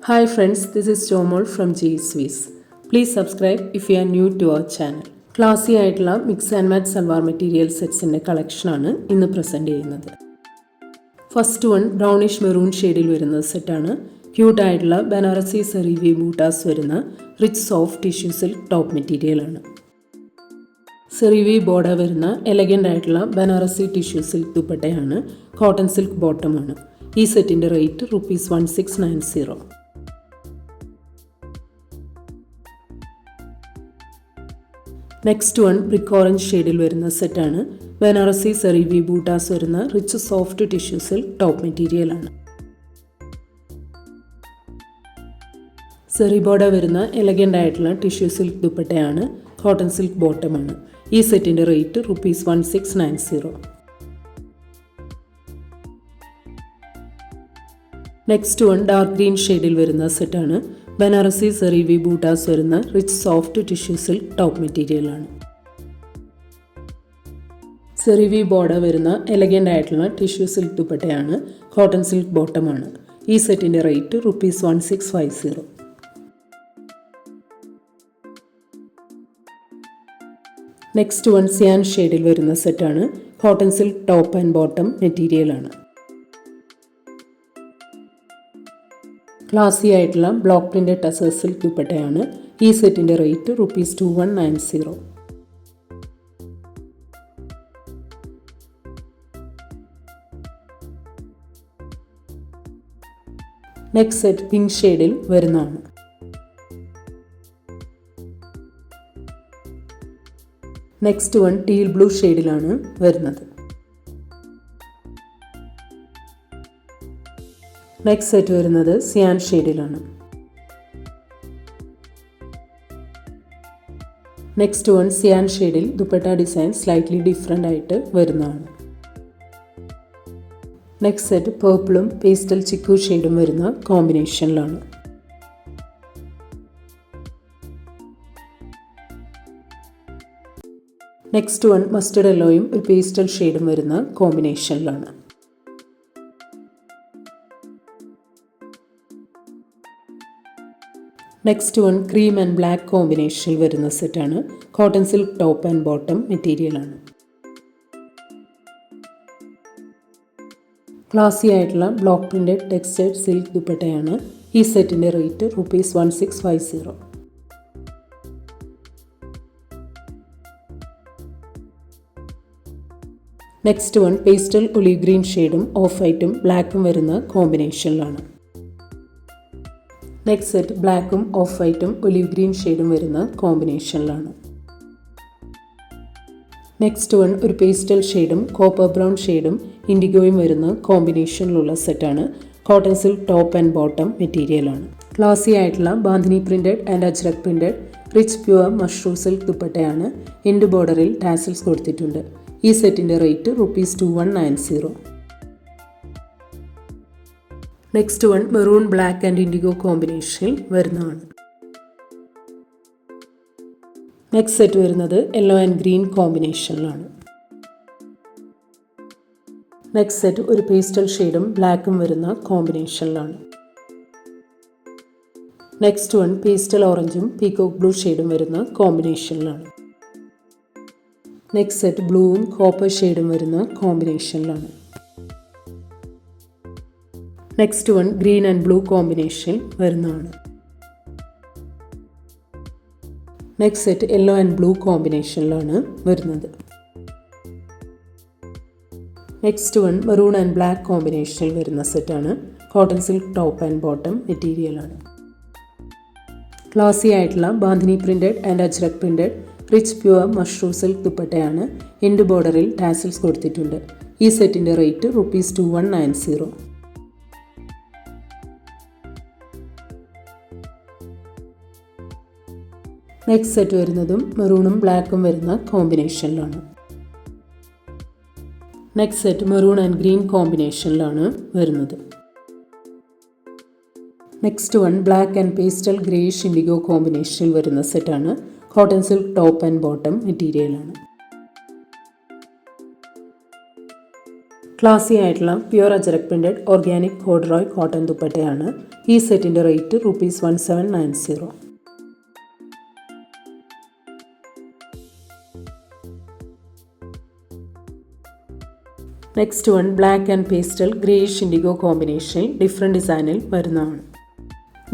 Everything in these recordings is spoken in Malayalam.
Hi friends, this is Jomol from G Swiss. Please subscribe if you are new to our channel. Classy ആയിട്ടുള്ള mix and match salwar material സെറ്റ്സിൻ്റെ കളക്ഷനാണ് ഇന്ന് പ്രസൻറ്റ് ചെയ്യുന്നത്. ഫസ്റ്റ് വൺ ബ്രൗണിഷ് മെറൂൺ ഷെയ്ഡിൽ വരുന്ന സെറ്റാണ്. ക്യൂട്ടായിട്ടുള്ള ബനാറസി സെറി ബൂട്ടാസ് വരുന്ന rich soft tissue silk top മെറ്റീരിയലാണ്. സെറി ബോർഡർ വരുന്ന എലഗൻ്റ് ആയിട്ടുള്ള ബനാറസി ടിഷ്യൂ സിൽക്ക് ദുപ്പട്ടയാണ്. കോട്ടൺ സിൽക്ക് ബോട്ടമാണ്. ഈ സെറ്റിൻ്റെ rate ₹1690. Next one brick orange ഷെയ്ഡിൽ വരുന്ന സെറ്റാണ്. ബനാറസി സെറി ബൂട്ടാസ് വരുന്ന rich soft tissue silk top മെറ്റീരിയലാണ്. സെറി ബോർഡർ വരുന്ന എലഗൻ്റ് ആയിട്ടുള്ള ടിഷ്യൂ സിൽക്ക് ദുപ്പട്ടയാണ്. കോട്ടൺ സിൽക്ക് ബോട്ടമാണ്. ഈ സെറ്റിൻ്റെ rate ₹1690. Next one dark green ഷെയ്ഡിൽ വരുന്ന സെറ്റാണ്. ബനാറസി സെറി ബൂട്ടാസ് വരുന്ന rich soft tissue silk top മെറ്റീരിയലാണ്. സെറി ബോർഡർ വരുന്ന എലഗൻ്റ് ആയിട്ടുള്ള ടിഷ്യൂ സിൽക്ക് ദുപ്പട്ടയാണ്. കോട്ടൺ സിൽക്ക് ബോട്ടമാണ്. ഈ സെറ്റിൻ്റെ റേറ്റ് ₹1650. നെക്സ്റ്റ് വൺ സിയാൻ ഷെയ്ഡിൽ വരുന്ന സെറ്റാണ്. Cotton silk top and bottom മെറ്റീരിയലാണ്. ക്ലാസി ആയിട്ടുള്ള ബ്ലോക്ക് പ്രിൻ്റഡ് ടസർ സിൽക്ക് ദുപ്പട്ടയാണ്. ഈ സെറ്റിൻ്റെ റേറ്റ് ₹2190. നെക്സ്റ്റ് സെറ്റ് പിങ്ക് ഷെയ്ഡിൽ വരുന്നതാണ്. നെക്സ്റ്റ് വൺ ടീൽ ബ്ലൂ ഷെയ്ഡിലാണ് വരുന്നത്. നെക്സ്റ്റ് സെറ്റ് വരുന്നത് സിയാൻ ഷെയ്ഡിലാണ്. നെക്സ്റ്റ് വൺ സിയാൻ ഷെയ്ഡിൽ ദുപ്പട്ട ഡിസൈൻ സ്ലൈറ്റ്ലി ഡിഫറെൻ്റ് ആയിട്ട് വരുന്നതാണ്. നെക്സ്റ്റ് സെറ്റ് പേർപ്പിളും പേസ്റ്റൽ ചിക്കു ഷെയ്ഡും വരുന്ന കോമ്പിനേഷനിലാണ്. നെക്സ്റ്റ് വൺ മസ്റ്റർഡ് യെല്ലോയും ഒരു പേസ്റ്റൽ ഷെയ്ഡും വരുന്ന കോമ്പിനേഷനിലാണ്. Next one cream and black കോമ്പിനേഷനിൽ വരുന്ന സെറ്റാണ്. Cotton silk top and bottom മെറ്റീരിയലാണ്. ക്ലാസി ആയിട്ടുള്ള ബ്ലോക്ക് പ്രിൻ്റഡ് ടെക്സ്റ്റൈഡ് സിൽക്ക് ദുപ്പട്ടയാണ്. ഈ സെറ്റിൻ്റെ rate ₹1650. Next one pastel olive green ഷെയ്ഡും ഓഫ് വൈറ്റും ബ്ലാക്കും വരുന്ന കോമ്പിനേഷനിലാണ്. നെക്സ്റ്റ് സെറ്റ് ബ്ലാക്കും ഓഫ് വൈറ്റും ഒലീവ് ഗ്രീൻ ഷെയ്ഡും വരുന്ന കോമ്പിനേഷനിലാണ്. നെക്സ്റ്റ് വൺ ഒരു പേസ്റ്റൽ ഷെയ്ഡും കോപ്പർ ബ്രൗൺ ഷെയ്ഡും ഇൻഡിഗോയും വരുന്ന കോമ്പിനേഷനിലുള്ള സെറ്റാണ്. Cotton silk top and bottom മെറ്റീരിയലാണ്. ക്ലാസി ആയിട്ടുള്ള bandhani printed and ajrak printed rich pure mushroom silk ദുപ്പട്ടയാണ്. എൻഡ് ബോർഡറിൽ ടാസിൽസ് കൊടുത്തിട്ടുണ്ട്. ഈ സെറ്റിൻ്റെ rate ₹2190. Next one maroon black and IndiGo കോമ്പിനേഷനിൽ വരുന്നതാണ്. നെക്സ്റ്റ് സെറ്റ് വരുന്നത് യെല്ലോ ആൻഡ് ഗ്രീൻ കോമ്പിനേഷനിലാണ്. നെക്സ്റ്റ് സെറ്റ് ഒരു പേസ്റ്റൽ ഷെയ്ഡും ബ്ലാക്കും വരുന്ന കോമ്പിനേഷനിലാണ്. നെക്സ്റ്റ് വൺ പേസ്റ്റൽ ഓറഞ്ചും പീകോക്ക് ബ്ലൂ ഷെയ്ഡും വരുന്ന കോമ്പിനേഷനിലാണ്. നെക്സ്റ്റ് സെറ്റ് ബ്ലൂവും കോപ്പർ ഷെയ്ഡും വരുന്ന കോമ്പിനേഷനിലാണ്. Next one green and blue കോമ്പിനേഷനിൽ വരുന്നതാണ്. Next set yellow and blue കോമ്പിനേഷനിലാണ് വരുന്നത്. Next one maroon and black കോമ്പിനേഷനിൽ വരുന്ന സെറ്റാണ്. Cotton silk top and bottom മെറ്റീരിയലാണ്. ക്ലാസി ആയിട്ടുള്ള bandhani printed and ajrak printed rich pure mushroom silk ദുപ്പട്ടയാണ്. എൻഡ് ബോർഡറിൽ ടാസിൽസ് കൊടുത്തിട്ടുണ്ട്. ഈ സെറ്റിൻ്റെ റേറ്റ് ₹2190. നെക്സ്റ്റ് സെറ്റ് വരുന്നതും മെറൂണും ബ്ലാക്കും വരുന്ന കോമ്പിനേഷനിലാണ്. Next set maroon and green കോമ്പിനേഷനിലാണ് വരുന്നത്. Next one black and pastel greyish indigo കോമ്പിനേഷനിൽ വരുന്ന സെറ്റാണ്. Cotton silk top and bottom മെറ്റീരിയലാണ്. ക്ലാസി ആയിട്ടുള്ള pure ajrak printed organic corduroy cotton ദുപ്പട്ടയാണ്. ഈ സെറ്റിൻ്റെ rate ₹1790. Next one black and pastel greyish indigo കോമ്പിനേഷനിൽ ഡിഫറെൻറ്റ് ഡിസൈനിൽ വരുന്നതാണ്.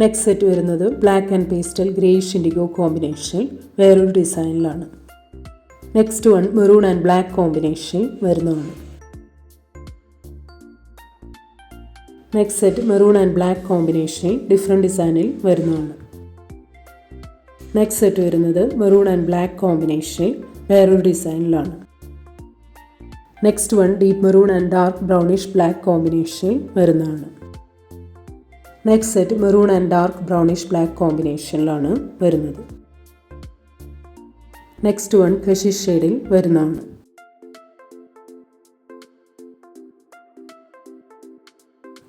നെക്സ്റ്റ് സെറ്റ് വരുന്നത് black and pastel greyish indigo കോമ്പിനേഷനിൽ വേറൊരു ഡിസൈനിലാണ്. Next one maroon and black കോമ്പിനേഷനിൽ വരുന്നതാണ്. Next set maroon and black കോമ്പിനേഷനിൽ ഡിഫറെൻറ്റ് ഡിസൈനിൽ വരുന്നതാണ്. നെക്സ്റ്റ് സെറ്റ് വരുന്നത് മെറൂൺ ആൻഡ് ബ്ലാക്ക് കോമ്പിനേഷനിൽ വേറൊരു ഡിസൈനിലാണ്. Next one deep maroon and dark brownish black കോമ്പിനേഷനിൽ വരുന്നതാണ്. Next set maroon and dark brownish black കോമ്പിനേഷനിലാണ് വരുന്നത്. നെക്സ്റ്റ് വൺ കഷിഷ് ഷെയ്ഡിൽ വരുന്നതാണ്.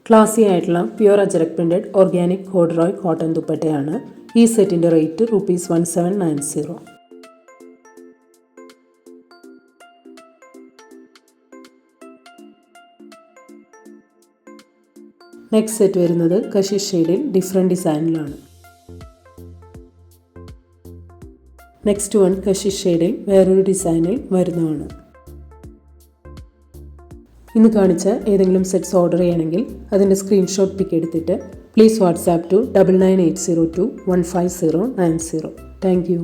ക്ലാസി ആയിട്ടുള്ള pure ajrak printed organic corduroy cotton ദുപ്പട്ടയാണ്. ഈ സെറ്റിൻ്റെ റേറ്റ് ₹1790. നെക്സ്റ്റ് സെറ്റ് വരുന്നത് കഷിഷ് ഷെയ്ഡിൽ ഡിഫറെൻറ്റ് ഡിസൈനിലാണ്. നെക്സ്റ്റ് വൺ കഷിഷ് ഷെയ്ഡിൽ വേറൊരു ഡിസൈനിൽ വരുന്നതാണ്. ഇന്ന് കാണിച്ച ഏതെങ്കിലും സെറ്റ്സ് ഓർഡർ ചെയ്യണമെങ്കിൽ അതിൻ്റെ സ്ക്രീൻഷോട്ട് പിക്ക് എടുത്തിട്ട് please WhatsApp to 9980215090. Thank U.